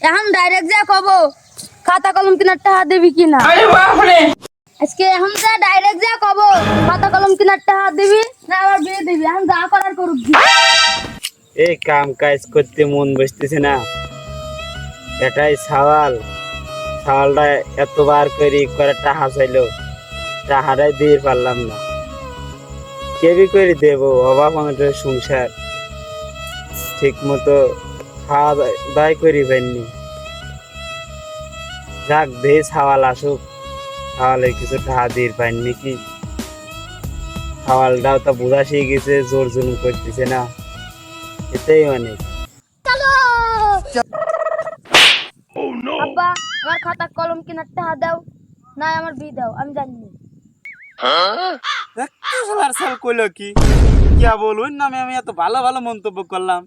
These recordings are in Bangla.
এখন ডাইরেক্ট যা কব খাতা কলম কেনার টাকা দিবি কিনা। আজকে এখন যা ডাইরেক্ট যা কব খাতা কলম কেনার টাকা দিবি না আবার বিয়ে দিবি। এখন যা করার করুক। এই কাম কাজ করতে মন বসতেছে না, এটাই সওয়ালটা এতবার করে টাকা চাইলো, টাকাটাই দিয়ে পারলাম না। কেবি করে দেব অভাব আমাদের সংসার, ঠিক মতো খাওয়া দায় করি পাইনি। যাক দে সওয়াল আসুক, সওয়ালে কিছু টাকা দিয়ে পাইনি কি। সওয়ালটাও তো বোঝা শিখে গেছে, জোর জুলুম করতেছে না, এটাই অনেক। আব্বা আমার খাতা কলম কেনার টাকা দাও না আমার বিয়ে দাও, আমি জানি না। কইলো কি কিয়া বলুন নামে আমি এত ভালো ভালো মন্তব্য করলাম,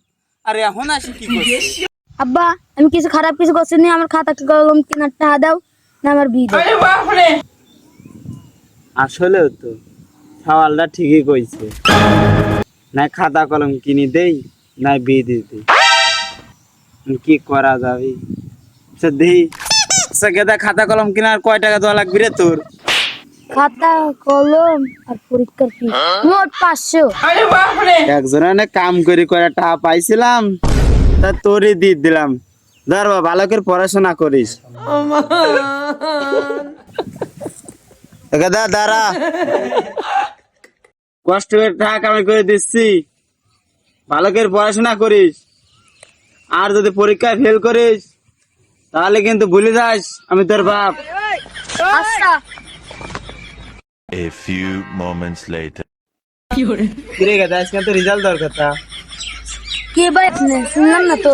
আর এখন আসি কি করছি। আব্বা আমি কিছু খারাপ কিছু করছি না, আমার খাতা কলম কেনার টাকা দাও না আমার বিয়ে দাও। আসলেও তো সওয়ালটা ঠিকই কইছে, না খাতা কলম কিনি দেই না বিয়ে দিয়ে দেই, কি করা যাবে। আচ্ছা দেই, আচ্ছা গেদা খাতা কলম কেনার কয় টাকা দেওয়া লাগবে রে তোর? খাতা কলম আর পরীক্ষার ফি মোট 500। একজনে কাম করে টাকা পাইছিলাম, তা তোরই দিয়ে দিলাম। ধর বাবা ভালো করে পড়াশোনা করিস। গেদা দাঁড়া, কষ্ট করে টাকা কামাই করে দিচ্ছি, ভালো করে পড়াশোনা করিস। আর যদি পরীক্ষায় ফেল করিস তাহলে কিন্তু ভুলে যাস আমি তোর বাপ। আচ্ছা A few moments later. কিরে গেদা আজকে তো রেজাল্ট দরকার তা কে ভাই শুনলাম না তো।